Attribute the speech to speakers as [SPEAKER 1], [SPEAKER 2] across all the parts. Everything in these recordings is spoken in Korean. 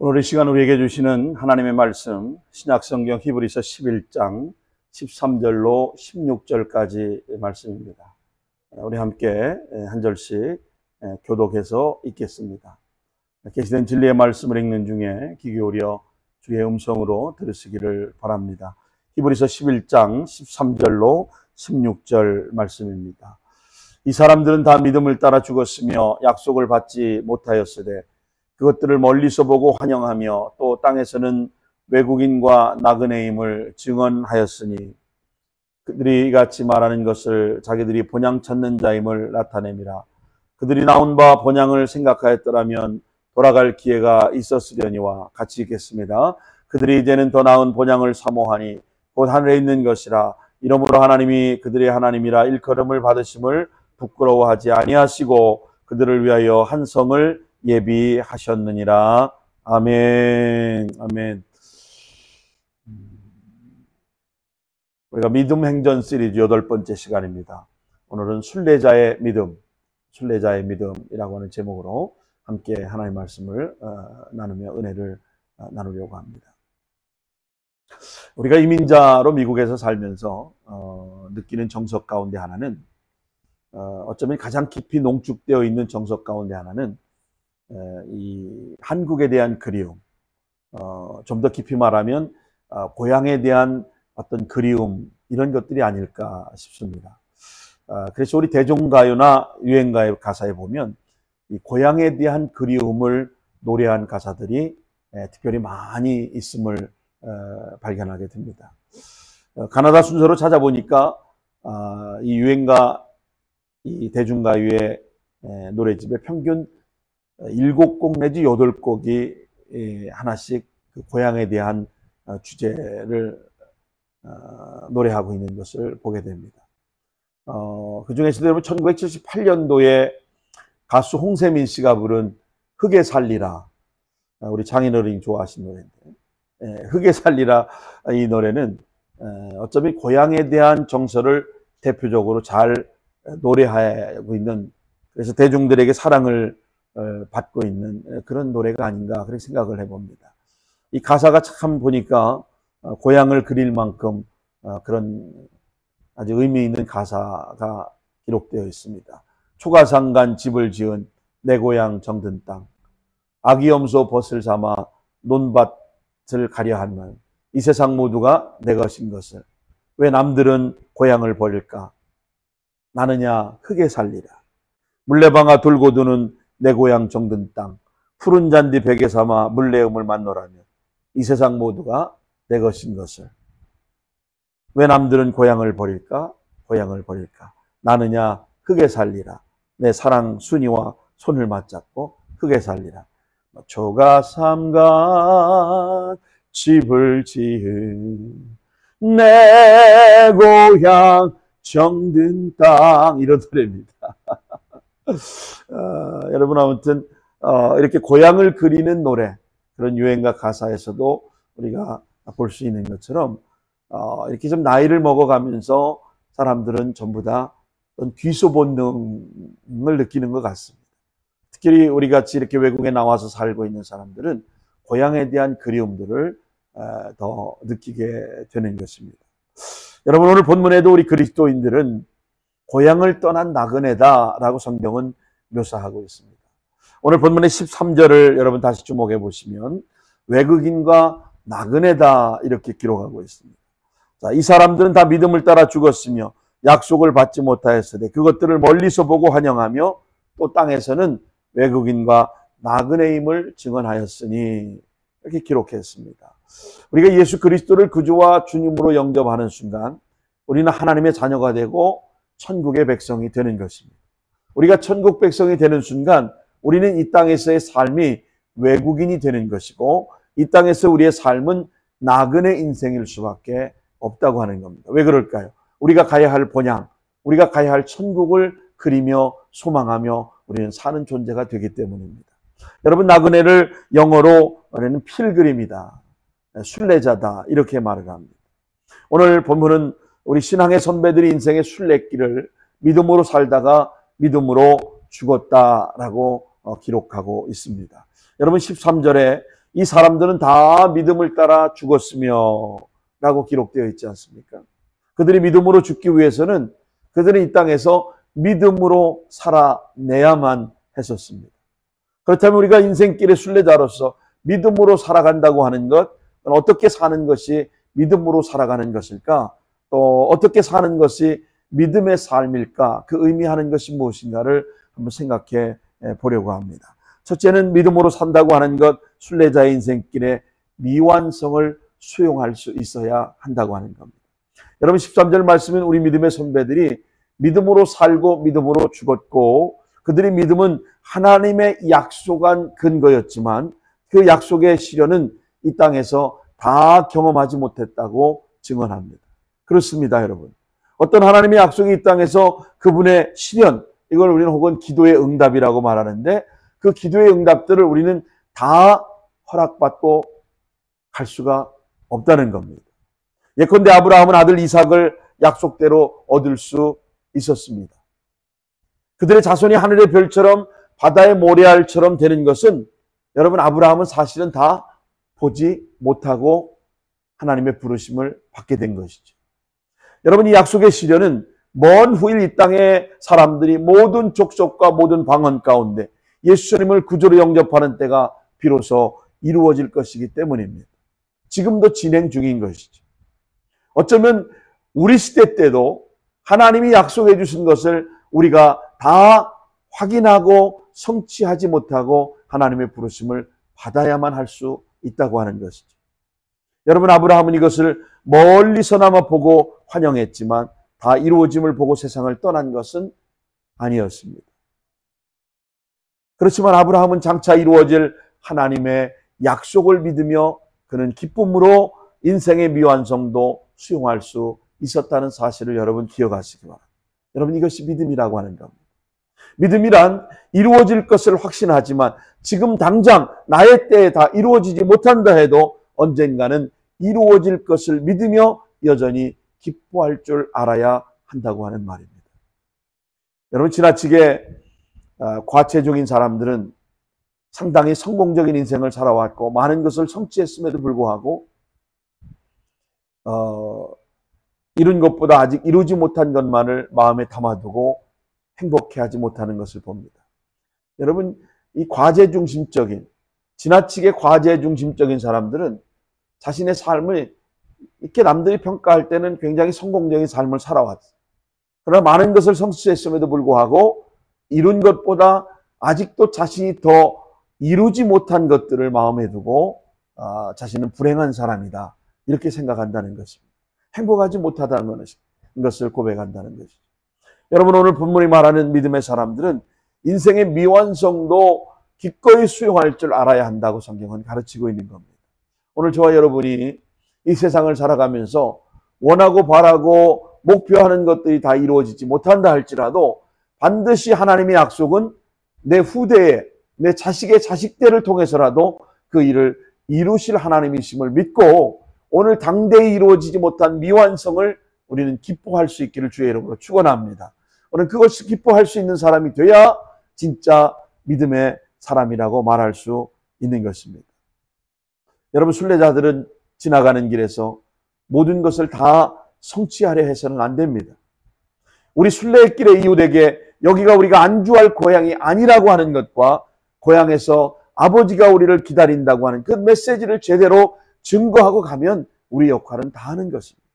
[SPEAKER 1] 오늘 이 시간 우리에게 주시는 하나님의 말씀, 신약성경 히브리서 11장 13절로 16절까지 말씀입니다. 우리 함께 한 절씩 교독해서 읽겠습니다. 계시된 진리의 말씀을 읽는 중에 귀 기울여 주의 음성으로 들으시기를 바랍니다. 히브리서 11장 13절로 16절 말씀입니다. 이 사람들은 다 믿음을 따라 죽었으며 약속을 받지 못하였으되 그것들을 멀리서 보고 환영하며 또 땅에서는 외국인과 나그네임을 증언하였으니 그들이 이같이 말하는 것을 자기들이 본향 찾는 자임을 나타내미라. 그들이 나온 바 본향을 생각하였더라면 돌아갈 기회가 있었으려니와 같이 읽겠습니다. 그들이 이제는 더 나은 본향을 사모하니 곧 하늘에 있는 것이라. 이러므로 하나님이 그들의 하나님이라 일컬음을 받으심을 부끄러워하지 아니하시고 그들을 위하여 한 성을 예비하셨느니라. 아멘. 아멘. 우리가 믿음 행전 시리즈 8번째 시간입니다. 오늘은 순례자의 믿음, 순례자의 믿음이라고 하는 제목으로 함께 하나님의 말씀을 나누며 은혜를 나누려고 합니다. 우리가 이민자로 미국에서 살면서 느끼는 정석 가운데 하나는, 어쩌면 가장 깊이 농축되어 있는 정석 가운데 하나는 이 한국에 대한 그리움, 좀 더 깊이 말하면 고향에 대한 어떤 그리움, 이런 것들이 아닐까 싶습니다. 그래서 우리 대중가요나 유행가의 가사에 보면 이 고향에 대한 그리움을 노래한 가사들이 특별히 많이 있음을 발견하게 됩니다. 가나다 순서로 찾아보니까 이 유행가, 이 대중가요의 노래집에 평균 7곡 내지 8곡이 하나씩 그 고향에 대한 주제를 노래하고 있는 것을 보게 됩니다. 그 중에서도 여러분 1978년도에 가수 홍세민 씨가 부른 흙에 살리라, 우리 장인어른이 좋아하시는 노래인데, 흙에 살리라, 이 노래는 어쩌면 고향에 대한 정서를 대표적으로 잘 노래하고 있는, 그래서 대중들에게 사랑을 받고 있는 그런 노래가 아닌가 그렇게 생각을 해봅니다. 이 가사가 참 보니까 고향을 그릴 만큼 그런 아주 의미 있는 가사가 기록되어 있습니다. 초가상간 집을 지은 내 고향 정든 땅, 아기염소 벗을 삼아 논밭을 가려하면 이 세상 모두가 내 것인 것을 왜 남들은 고향을 버릴까? 나느냐 흙에 살리라. 물레방아 돌고 두는 내 고향 정든 땅, 푸른 잔디 베개 삼아 물레음을 만노라면 이 세상 모두가 내 것인 것을 왜 남들은 고향을 버릴까? 고향을 버릴까? 나느냐 흙에 살리라. 내 사랑 순이와 손을 맞잡고 흙에 살리라. 초가삼간 집을 지은 내 고향 정든 땅, 이런 노래입니다. 여러분, 아무튼 이렇게 고향을 그리는 노래, 그런 유행가 가사에서도 우리가 볼 수 있는 것처럼 이렇게 좀 나이를 먹어가면서 사람들은 전부 다 귀소 본능을 느끼는 것 같습니다. 특히 우리 같이 이렇게 외국에 나와서 살고 있는 사람들은 고향에 대한 그리움들을 더 느끼게 되는 것입니다. 여러분, 오늘 본문에도 우리 그리스도인들은 고향을 떠난 나그네다라고 성경은 묘사하고 있습니다. 오늘 본문의 13절을 여러분 다시 주목해 보시면 외국인과 나그네다 이렇게 기록하고 있습니다. 자, 이 사람들은 다 믿음을 따라 죽었으며 약속을 받지 못하였으되 그것들을 멀리서 보고 환영하며 또 땅에서는 외국인과 나그네임을 증언하였으니, 이렇게 기록했습니다. 우리가 예수 그리스도를 구주와 주님으로 영접하는 순간 우리는 하나님의 자녀가 되고 천국의 백성이 되는 것입니다. 우리가 천국 백성이 되는 순간 우리는 이 땅에서의 삶이 외국인이 되는 것이고 이 땅에서 우리의 삶은 나그네 인생일 수밖에 없다고 하는 겁니다. 왜 그럴까요? 우리가 가야 할 본향, 우리가 가야 할 천국을 그리며 소망하며 우리는 사는 존재가 되기 때문입니다. 여러분, 나그네를 영어로 우리는 필그림이다, 순례자다, 이렇게 말을 합니다. 오늘 본문은 우리 신앙의 선배들이 인생의 순례길을 믿음으로 살다가 믿음으로 죽었다라고 기록하고 있습니다. 여러분, 13절에 이 사람들은 다 믿음을 따라 죽었으며 라고 기록되어 있지 않습니까? 그들이 믿음으로 죽기 위해서는 그들은 이 땅에서 믿음으로 살아내야만 했었습니다. 그렇다면 우리가 인생길의 순례자로서 믿음으로 살아간다고 하는 것, 어떻게 사는 것이 믿음으로 살아가는 것일까? 또 어떻게 사는 것이 믿음의 삶일까? 그 의미하는 것이 무엇인가를 한번 생각해 보려고 합니다. 첫째는 믿음으로 산다고 하는 것, 순례자의 인생길에 미완성을 수용할 수 있어야 한다고 하는 겁니다. 여러분 13절 말씀은 우리 믿음의 선배들이 믿음으로 살고 믿음으로 죽었고 그들의 믿음은 하나님의 약속한 근거였지만 그 약속의 실현은 이 땅에서 다 경험하지 못했다고 증언합니다. 그렇습니다, 여러분. 어떤 하나님의 약속이 이 땅에서 그분의 실현, 이걸 우리는 혹은 기도의 응답이라고 말하는데 그 기도의 응답들을 우리는 다 허락받고 갈 수가 없다는 겁니다. 예컨대 아브라함은 아들 이삭을 약속대로 얻을 수 있었습니다. 그들의 자손이 하늘의 별처럼 바다의 모래알처럼 되는 것은 여러분 아브라함은 사실은 다 보지 못하고 하나님의 부르심을 받게 된 것이죠. 여러분 이 약속의 실현은 먼 후일 이 땅의 사람들이 모든 족속과 모든 방언 가운데 예수님을 구주로 영접하는 때가 비로소 이루어질 것이기 때문입니다. 지금도 진행 중인 것이죠. 어쩌면 우리 시대 때도 하나님이 약속해 주신 것을 우리가 다 확인하고 성취하지 못하고 하나님의 부르심을 받아야만 할 수 있다고 하는 것이죠. 여러분 아브라함은 이것을 멀리서나마 보고 환영했지만 다 이루어짐을 보고 세상을 떠난 것은 아니었습니다. 그렇지만 아브라함은 장차 이루어질 하나님의 약속을 믿으며 그는 기쁨으로 인생의 미완성도 수용할 수 있었다는 사실을 여러분 기억하시기 바랍니다. 여러분 이것이 믿음이라고 하는 겁니다. 믿음이란 이루어질 것을 확신하지만 지금 당장 나의 때에 다 이루어지지 못한다 해도 언젠가는 이루어질 것을 믿으며 여전히 기뻐할 줄 알아야 한다고 하는 말입니다. 여러분 지나치게 과체중인 사람들은 상당히 성공적인 인생을 살아왔고 많은 것을 성취했음에도 불구하고 이룬 것보다 아직 이루지 못한 것만을 마음에 담아두고 행복해하지 못하는 것을 봅니다. 여러분 이 과제중심적인 지나치게 과제중심적인 사람들은 자신의 삶을 이렇게 남들이 평가할 때는 굉장히 성공적인 삶을 살아왔어요. 그러나 많은 것을 성취했음에도 불구하고 이룬 것보다 아직도 자신이 더 이루지 못한 것들을 마음에 두고 자신은 불행한 사람이다 이렇게 생각한다는 것입니다. 행복하지 못하다는 것을 고백한다는 것이죠. 여러분 오늘 본문이 말하는 믿음의 사람들은 인생의 미완성도 기꺼이 수용할 줄 알아야 한다고 성경은 가르치고 있는 겁니다. 오늘 저와 여러분이 이 세상을 살아가면서 원하고 바라고 목표하는 것들이 다 이루어지지 못한다 할지라도 반드시 하나님의 약속은 내 후대에 내 자식의 자식대를 통해서라도 그 일을 이루실 하나님이심을 믿고 오늘 당대에 이루어지지 못한 미완성을 우리는 기뻐할 수 있기를 주의 이름으로 축원합니다. 오늘 그것을 기뻐할 수 있는 사람이 돼야 진짜 믿음의 사람이라고 말할 수 있는 것입니다. 여러분 순례자들은 지나가는 길에서 모든 것을 다 성취하려 해서는 안 됩니다. 우리 순례의 길의 이웃에게 여기가 우리가 안주할 고향이 아니라고 하는 것과 고향에서 아버지가 우리를 기다린다고 하는 그 메시지를 제대로 증거하고 가면 우리 역할은 다 하는 것입니다.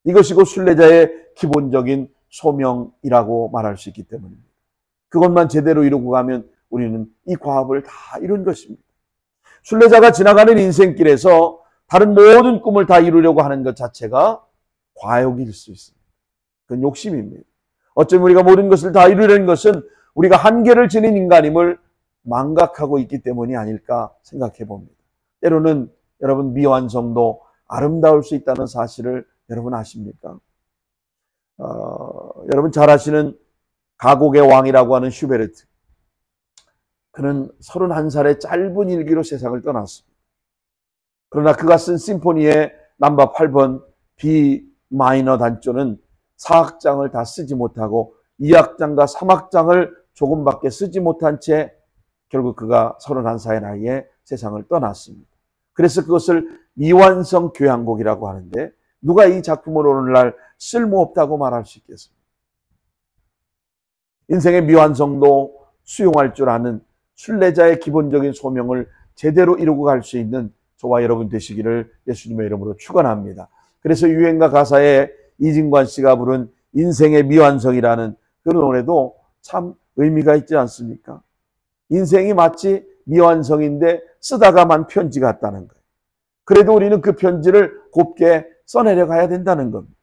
[SPEAKER 1] 이것이 곧 순례자의 기본적인 소명이라고 말할 수 있기 때문입니다. 그것만 제대로 이루고 가면 우리는 이 과업을 다 이룬 것입니다. 순례자가 지나가는 인생길에서 다른 모든 꿈을 다 이루려고 하는 것 자체가 과욕일 수 있습니다. 그건 욕심입니다. 어쩌면 우리가 모든 것을 다 이루려는 것은 우리가 한계를 지닌 인간임을 망각하고 있기 때문이 아닐까 생각해 봅니다. 때로는 여러분 미완성도 아름다울 수 있다는 사실을 여러분 아십니까? 여러분 잘 아시는 가곡의 왕이라고 하는 슈베르트. 그는 31살의 짧은 일기로 세상을 떠났습니다. 그러나 그가 쓴 심포니의 넘버 8번 B 마이너 단조는 4악장을 다 쓰지 못하고 2악장과 3악장을 조금밖에 쓰지 못한 채 결국 그가 31살의 나이에 세상을 떠났습니다. 그래서 그것을 미완성 교향곡이라고 하는데 누가 이 작품을 오늘날 쓸모없다고 말할 수 있겠습니까? 인생의 미완성도 수용할 줄 아는 순례자의 기본적인 소명을 제대로 이루고 갈 수 있는 저와 여러분 되시기를 예수님의 이름으로 축원합니다. 그래서 유행가 가사에 이진관 씨가 부른 인생의 미완성이라는 그 노래도 참 의미가 있지 않습니까? 인생이 마치 미완성인데 쓰다가만 편지 같다는 거예요. 그래도 우리는 그 편지를 곱게 써내려 가야 된다는 겁니다.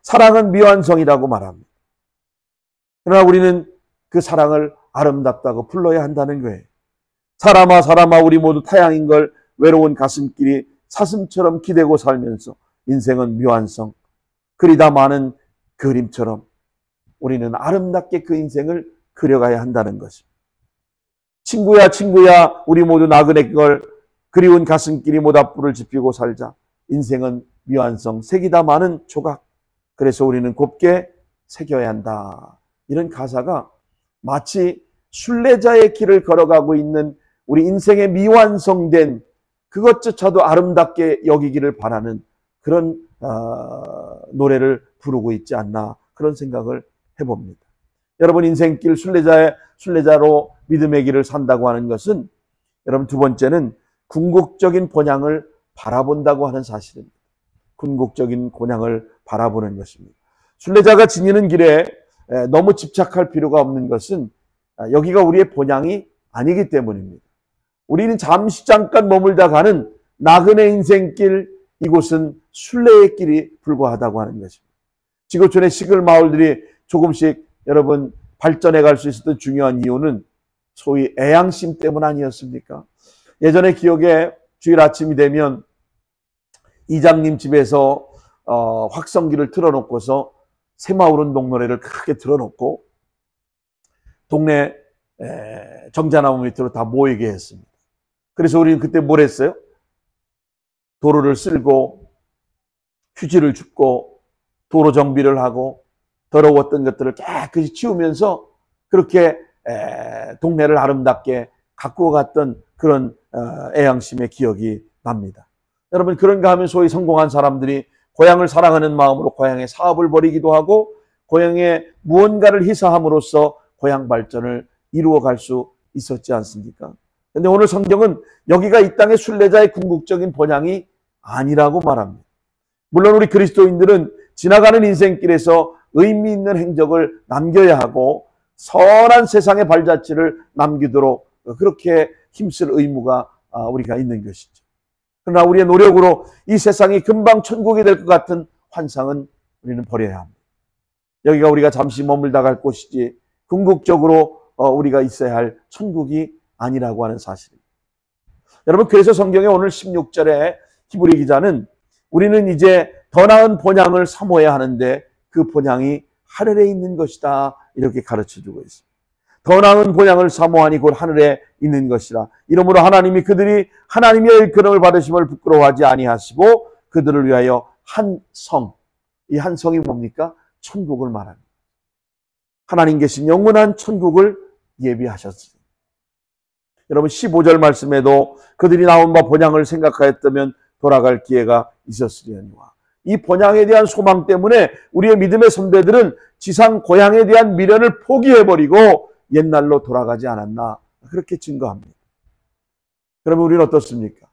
[SPEAKER 1] 사랑은 미완성이라고 말합니다. 그러나 우리는 그 사랑을 아름답다고 불러야 한다는 거예요. 사람아 사람아 우리 모두 타향인 걸 외로운 가슴길이 사슴처럼 기대고 살면서 인생은 미완성, 그리다 많은 그림처럼 우리는 아름답게 그 인생을 그려가야 한다는 것입니다. 친구야 친구야 우리 모두 나그네 걸 그리운 가슴길이 모닥불을 지피고 살자. 인생은 미완성, 색이다 많은 조각. 그래서 우리는 곱게 새겨야 한다. 이런 가사가 마치 순례자의 길을 걸어가고 있는 우리 인생의 미완성된 그것조차도 아름답게 여기기를 바라는 그런 노래를 부르고 있지 않나, 그런 생각을 해봅니다. 여러분, 인생길 순례자로 믿음의 길을 산다고 하는 것은, 여러분, 두 번째는 궁극적인 본향을 바라본다고 하는 사실입니다. 궁극적인 본향을 바라보는 것입니다. 순례자가 지니는 길에 너무 집착할 필요가 없는 것은 여기가 우리의 본향이 아니기 때문입니다. 우리는 잠깐 머물다 가는 나그네 인생길, 이곳은 순례의 길이 불과하다고 하는 것입니다. 지구촌의 시골 마을들이 조금씩 여러분 발전해 갈 수 있었던 중요한 이유는 소위 애양심 때문 아니었습니까? 예전에 기억에 주일 아침이 되면 이장님 집에서 확성기를 틀어놓고서 새마을운동 노래를 크게 틀어놓고 동네 정자나무 밑으로 다 모이게 했습니다. 그래서 우리는 그때 뭘 했어요? 도로를 쓸고 휴지를 줍고 도로 정비를 하고 더러웠던 것들을 깨끗이 치우면서 그렇게 동네를 아름답게 가꾸어 갔던 그런 애양심의 기억이 납니다. 여러분, 그런가 하면 소위 성공한 사람들이 고향을 사랑하는 마음으로 고향의 사업을 벌이기도 하고 고향에 무언가를 희사함으로써 고향 발전을 이루어 갈 수 있었지 않습니까? 그런데 오늘 성경은 여기가 이 땅의 순례자의 궁극적인 본향이 아니라고 말합니다. 물론 우리 그리스도인들은 지나가는 인생길에서 의미 있는 행적을 남겨야 하고 선한 세상의 발자취를 남기도록 그렇게 힘쓸 의무가 우리가 있는 것이죠. 그러나 우리의 노력으로 이 세상이 금방 천국이 될 것 같은 환상은 우리는 버려야 합니다. 여기가 우리가 잠시 머물다 갈 곳이지 궁극적으로 우리가 있어야 할 천국이 아니라고 하는 사실입니다. 여러분, 그래서 성경의 오늘 16절에 히브리 기자는 우리는 이제 더 나은 본향을 사모해야 하는데 그 본향이 하늘에 있는 것이다, 이렇게 가르쳐주고 있습니다. 더 나은 본향을 사모하니 곧 하늘에 있는 것이라. 이러므로 하나님이 그들이 하나님의 일컬음을 받으심을 부끄러워하지 아니하시고 그들을 위하여 한 성, 이 한 성이 뭡니까? 천국을 말합니다. 하나님 계신 영원한 천국을 예비하셨습니다. 여러분, 15절 말씀에도 그들이 나온 바 본향을 생각하였다면 돌아갈 기회가 있었으려니와. 이 본향에 대한 소망 때문에 우리의 믿음의 선배들은 지상 고향에 대한 미련을 포기해버리고 옛날로 돌아가지 않았나, 그렇게 증거합니다. 그러면 우리는 어떻습니까?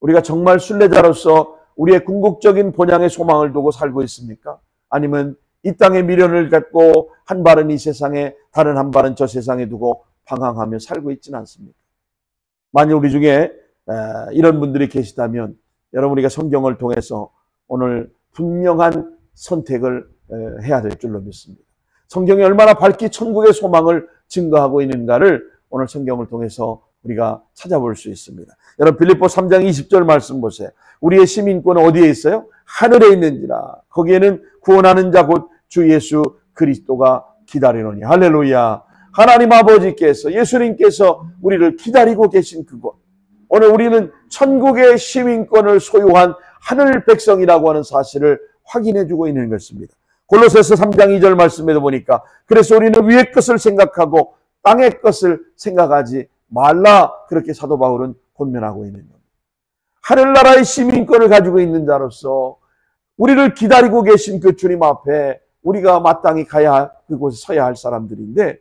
[SPEAKER 1] 우리가 정말 순례자로서 우리의 궁극적인 본향의 소망을 두고 살고 있습니까? 아니면 이 땅의 미련을 갖고 한 발은 이 세상에, 다른 한 발은 저 세상에 두고 방황하며 살고 있지는 않습니까? 만일 우리 중에 이런 분들이 계시다면 여러분, 우리가 성경을 통해서 오늘 분명한 선택을 해야 될 줄로 믿습니다. 성경이 얼마나 밝히 천국의 소망을 증거하고 있는가를 오늘 성경을 통해서 우리가 찾아볼 수 있습니다. 여러분, 빌립보 3장 20절 말씀 보세요. 우리의 시민권은 어디에 있어요? 하늘에 있는지라. 거기에는 구원하는 자 곧 주 예수 그리스도가 기다리노니. 할렐루야. 하나님 아버지께서, 예수님께서 우리를 기다리고 계신 그곳, 오늘 우리는 천국의 시민권을 소유한 하늘 백성이라고 하는 사실을 확인해 주고 있는 것입니다. 골로새서 3장 2절 말씀에도 보니까 그래서 우리는 위의 것을 생각하고 땅의 것을 생각하지 말라, 그렇게 사도 바울은 권면하고 있는 겁니다. 하늘나라의 시민권을 가지고 있는 자로서 우리를 기다리고 계신 그 주님 앞에 우리가 마땅히 가야 그곳에 서야 할 사람들인데,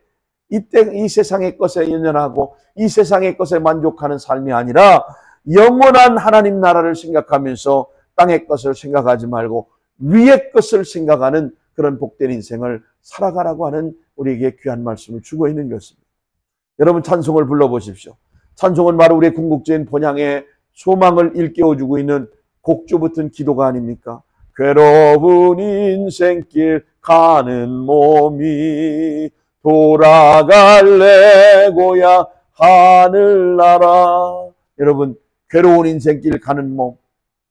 [SPEAKER 1] 이때 이 세상의 것에 연연하고 이 세상의 것에 만족하는 삶이 아니라 영원한 하나님 나라를 생각하면서 땅의 것을 생각하지 말고 위의 것을 생각하는 그런 복된 인생을 살아가라고 하는 우리에게 귀한 말씀을 주고 있는 것입니다. 여러분, 찬송을 불러보십시오. 찬송은 바로 우리의 궁극적인 본향의 소망을 일깨워주고 있는 곡조 붙은 기도가 아닙니까? 괴로운 인생길 가는 몸이 돌아갈래 고향 하늘나라. 여러분, 괴로운 인생길 가는 몸,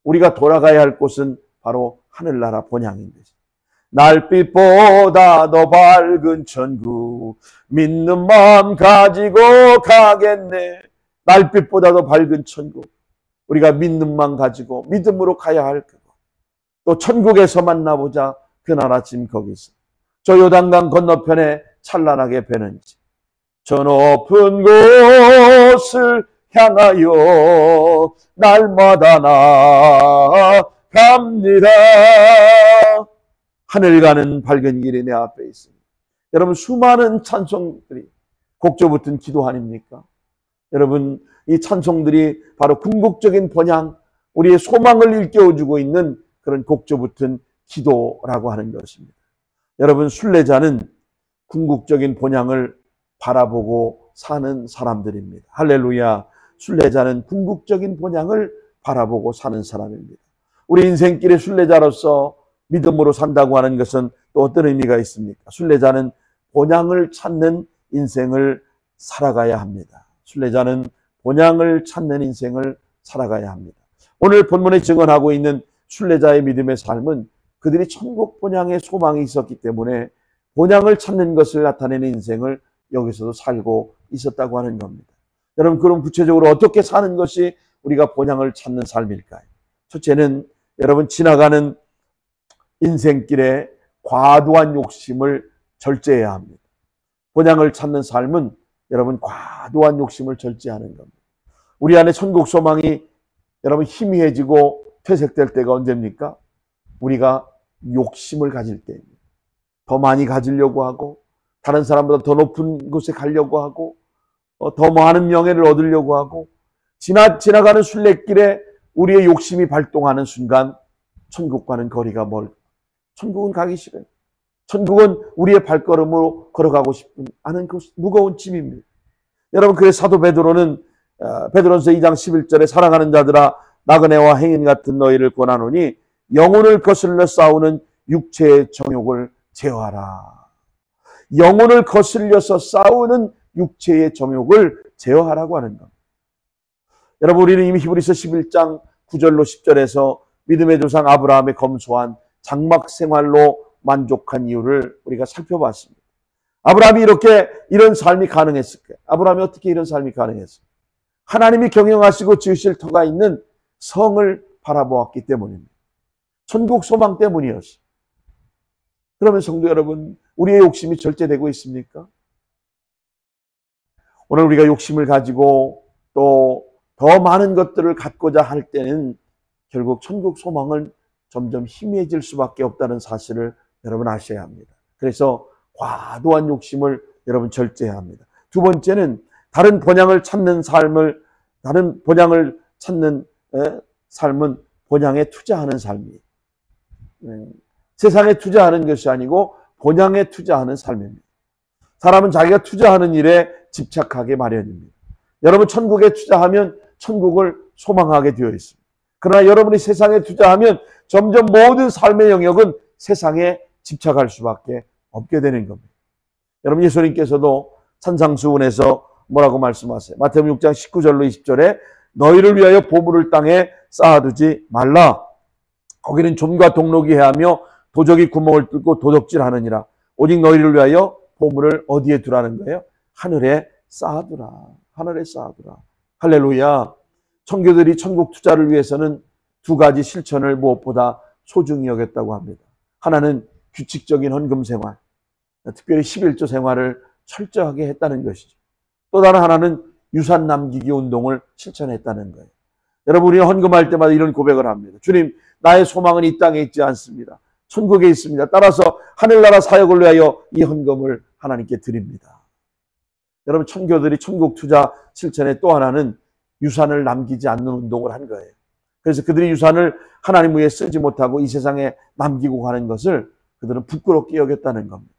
[SPEAKER 1] 우리가 돌아가야 할 곳은 바로 하늘나라 본향인 거죠. 날빛보다 더 밝은 천국 믿는 마음 가지고 가겠네. 날빛보다 더 밝은 천국, 우리가 믿는 마음 가지고 믿음으로 가야 할 그곳, 또 천국에서 만나보자. 그날 아침 거기서 저 요단강 건너편에 찬란하게 배는 집, 저 높은 곳을 향하여 날마다 나갑니다. 하늘 가는 밝은 길이 내 앞에 있습니다. 여러분, 수많은 찬송들이 곡조 붙은 기도 아닙니까? 여러분, 이 찬송들이 바로 궁극적인 번향, 우리의 소망을 일깨워주고 있는 그런 곡조 붙은 기도라고 하는 것입니다. 여러분, 순례자는 궁극적인 본향을 바라보고 사는 사람들입니다. 할렐루야. 순례자는 궁극적인 본향을 바라보고 사는 사람입니다. 우리 인생길의 순례자로서 믿음으로 산다고 하는 것은 또 어떤 의미가 있습니까? 순례자는 본향을 찾는 인생을 살아가야 합니다. 순례자는 본향을 찾는 인생을 살아가야 합니다. 오늘 본문에 증언하고 있는 순례자의 믿음의 삶은 그들이 천국 본향의 소망이 있었기 때문에 본향을 찾는 것을 나타내는 인생을 여기서도 살고 있었다고 하는 겁니다. 여러분, 그럼 구체적으로 어떻게 사는 것이 우리가 본향을 찾는 삶일까요? 첫째는 여러분, 지나가는 인생길에 과도한 욕심을 절제해야 합니다. 본향을 찾는 삶은 여러분, 과도한 욕심을 절제하는 겁니다. 우리 안에 천국 소망이 여러분 희미해지고 퇴색될 때가 언제입니까? 우리가 욕심을 가질 때입니다. 더 많이 가지려고 하고, 다른 사람보다 더 높은 곳에 가려고 하고, 더 많은 명예를 얻으려고 하고, 지나가는 순례길에 우리의 욕심이 발동하는 순간 천국과는 거리가 멀고, 천국은 가기 싫어요. 천국은 우리의 발걸음으로 걸어가고 싶은 않은 그 무거운 짐입니다. 여러분, 그래서 사도 베드로는 베드로전서 2장 11절에 사랑하는 자들아, 나그네와 행인 같은 너희를 권하노니 영혼을 거슬러 싸우는 육체의 정욕을 제어하라. 영혼을 거슬려서 싸우는 육체의 정욕을 제어하라고 하는 겁니다. 여러분, 우리는 이미 히브리서 11장 9절로 10절에서 믿음의 조상 아브라함의 검소한 장막 생활로 만족한 이유를 우리가 살펴봤습니다. 아브라함이 이런 삶이 가능했을까요? 아브라함이 어떻게 이런 삶이 가능했을까요? 하나님이 경영하시고 지으실 터가 있는 성을 바라보았기 때문입니다. 천국 소망 때문이었어요. 그러면 성도 여러분, 우리의 욕심이 절제되고 있습니까? 오늘 우리가 욕심을 가지고 또 더 많은 것들을 갖고자 할 때는 결국 천국 소망은 점점 희미해질 수밖에 없다는 사실을 여러분 아셔야 합니다. 그래서 과도한 욕심을 여러분 절제해야 합니다. 두 번째는 다른 본향을 찾는 삶은 본향에 투자하는 삶이에요. 세상에 투자하는 것이 아니고 본향에 투자하는 삶입니다. 사람은 자기가 투자하는 일에 집착하게 마련입니다. 여러분, 천국에 투자하면 천국을 소망하게 되어 있습니다. 그러나 여러분이 세상에 투자하면 점점 모든 삶의 영역은 세상에 집착할 수밖에 없게 되는 겁니다. 여러분, 예수님께서도 산상수훈에서 뭐라고 말씀하세요? 마태복음 6장 19절로 20절에 너희를 위하여 보물을 땅에 쌓아두지 말라. 거기는 좀과 동록이 해하며 도적이 구멍을 뚫고 도적질하느니라. 오직 너희를 위하여 보물을 어디에 두라는 거예요? 하늘에 쌓아두라. 하늘에 쌓아두라. 할렐루야. 청교들이 천국 투자를 위해서는 두 가지 실천을 무엇보다 소중히 여겼다고 합니다. 하나는 규칙적인 헌금 생활, 특별히 11조 생활을 철저하게 했다는 것이죠. 또 다른 하나는 유산 남기기 운동을 실천했다는 거예요. 여러분이 헌금할 때마다 이런 고백을 합니다. 주님, 나의 소망은 이 땅에 있지 않습니다. 천국에 있습니다. 따라서 하늘나라 사역을 위하여 이 헌금을 하나님께 드립니다. 여러분, 천교들이 천국 투자 실천의 또 하나는 유산을 남기지 않는 운동을 한 거예요. 그래서 그들이 유산을 하나님 위해 쓰지 못하고 이 세상에 남기고 가는 것을 그들은 부끄럽게 여겼다는 겁니다.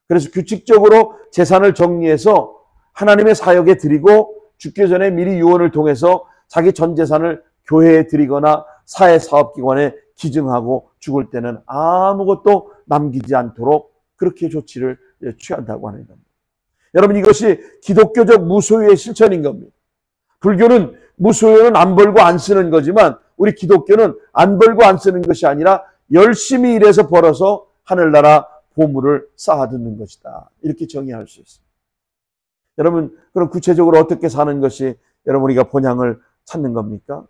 [SPEAKER 1] 그래서 규칙적으로 재산을 정리해서 하나님의 사역에 드리고 죽기 전에 미리 유언을 통해서 자기 전 재산을 교회에 드리거나 사회사업기관에 기증하고 죽을 때는 아무것도 남기지 않도록 그렇게 조치를 취한다고 하는 겁니다. 여러분, 이것이 기독교적 무소유의 실천인 겁니다. 불교는 무소유는 안 벌고 안 쓰는 거지만 우리 기독교는 안 벌고 안 쓰는 것이 아니라 열심히 일해서 벌어서 하늘나라 보물을 쌓아두는 것이다. 이렇게 정의할 수 있습니다. 여러분, 그럼 구체적으로 어떻게 사는 것이 여러분 우리가 본향을 찾는 겁니까?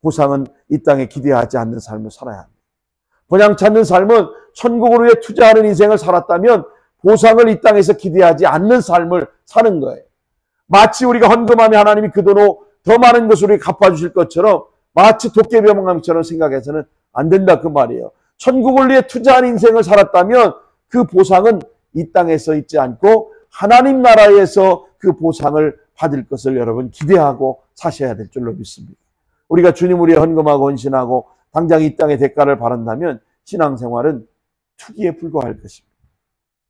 [SPEAKER 1] 보상은 이 땅에 기대하지 않는 삶을 살아야 합니다. 본향 찾는 삶은 천국을 위해 투자하는 인생을 살았다면 보상을 이 땅에서 기대하지 않는 삶을 사는 거예요. 마치 우리가 헌금하면 하나님이 그 돈으로 더 많은 것을 우리 갚아주실 것처럼 마치 도깨비방망이처럼 생각해서는 안 된다 그 말이에요. 천국을 위해 투자한 인생을 살았다면 그 보상은 이 땅에서 있지 않고 하나님 나라에서 그 보상을 받을 것을 여러분 기대하고 사셔야 될 줄로 믿습니다. 우리가 주님을 위해 헌금하고 헌신하고 당장 이 땅의 대가를 바란다면 신앙생활은 투기에 불과할 것입니다.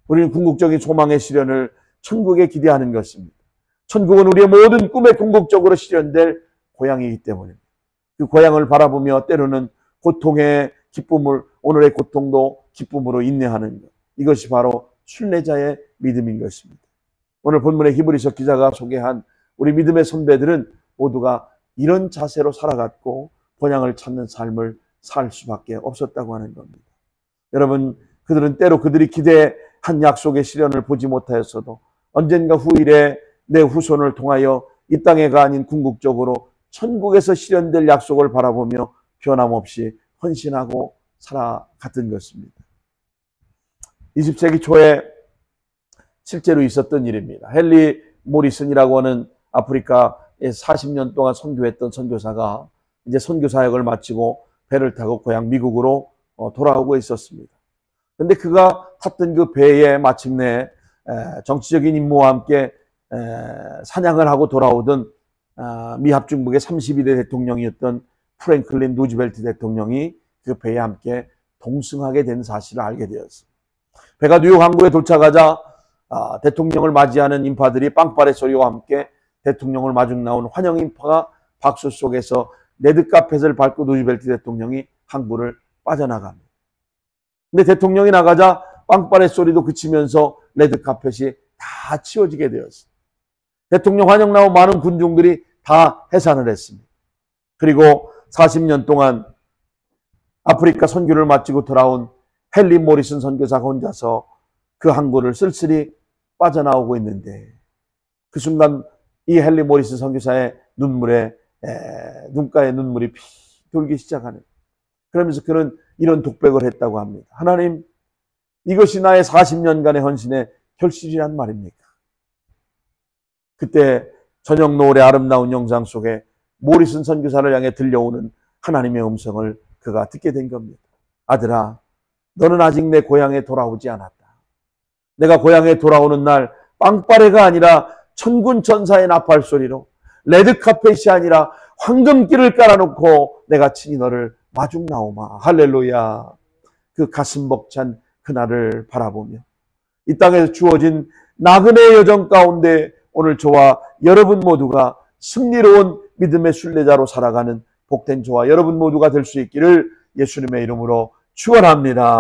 [SPEAKER 1] 우리는 궁극적인 소망의 실현을 천국에 기대하는 것입니다. 천국은 우리의 모든 꿈에 궁극적으로 실현될 고향이기 때문입니다. 그 고향을 바라보며 때로는 고통의 기쁨을, 오늘의 고통도 기쁨으로 인내하는 것, 이것이 바로 순례자의 믿음인 것입니다. 오늘 본문의 히브리서 기자가 소개한 우리 믿음의 선배들은 모두가 이런 자세로 살아갔고 본향을 찾는 삶을 살 수밖에 없었다고 하는 겁니다. 여러분, 그들은 때로 그들이 기대한 약속의 실현을 보지 못하였어도 언젠가 후일에 내 후손을 통하여 이 땅에가 아닌 궁극적으로 천국에서 실현될 약속을 바라보며 변함없이 헌신하고 살아갔던 것입니다. 20세기 초에 실제로 있었던 일입니다. 헨리 모리슨이라고 하는 아프리카에 40년 동안 선교했던 선교사가 이제 선교 사역을 마치고 배를 타고 고향 미국으로 돌아오고 있었습니다. 그런데 그가 탔던 그 배에 마침내 정치적인 임무와 함께 사냥을 하고 돌아오던 미합중국의 32대 대통령이었던 프랭클린 루즈벨트 대통령이 그 배에 함께 동승하게 된 사실을 알게 되었습니다. 배가 뉴욕 항구에 도착하자 대통령을 맞이하는 인파들이 빵빠레 소리와 함께 대통령을 마중 나온 환영 인파가 박수 속에서 레드카펫을 밟고 루즈벨트 대통령이 항구를 빠져나갑니다. 근데 대통령이 나가자 빵빠레 소리도 그치면서 레드카펫이 다 치워지게 되었습니다. 대통령 환영 나온 많은 군중들이 다 해산을 했습니다. 그리고 40년 동안 아프리카 선교를 마치고 돌아온 헨리 모리슨 선교사가 혼자서 그 항구를 쓸쓸히 빠져나오고 있는데 그 순간 이 헨리 모리슨 선교사의 눈가에 눈물이 피 돌기 시작하는, 그러면서 그는 이런 독백을 했다고 합니다. 하나님, 이것이 나의 40년간의 헌신의 결실이란 말입니까? 그때 저녁 노을의 아름다운 영상 속에 모리슨 선교사를 향해 들려오는 하나님의 음성을 그가 듣게 된 겁니다. 아들아, 너는 아직 내 고향에 돌아오지 않았다. 내가 고향에 돌아오는 날 빵빠레가 아니라 천군 천사의 나팔 소리로, 레드카펫이 아니라 황금길을 깔아놓고 내가 친히 너를 마중 나오마. 할렐루야. 그 가슴 벅찬 그날을 바라보며 이 땅에서 주어진 나그네의 여정 가운데 오늘 저와 여러분 모두가 승리로운 믿음의 순례자로 살아가는 복된 저와 여러분 모두가 될 수 있기를 예수님의 이름으로 축원합니다.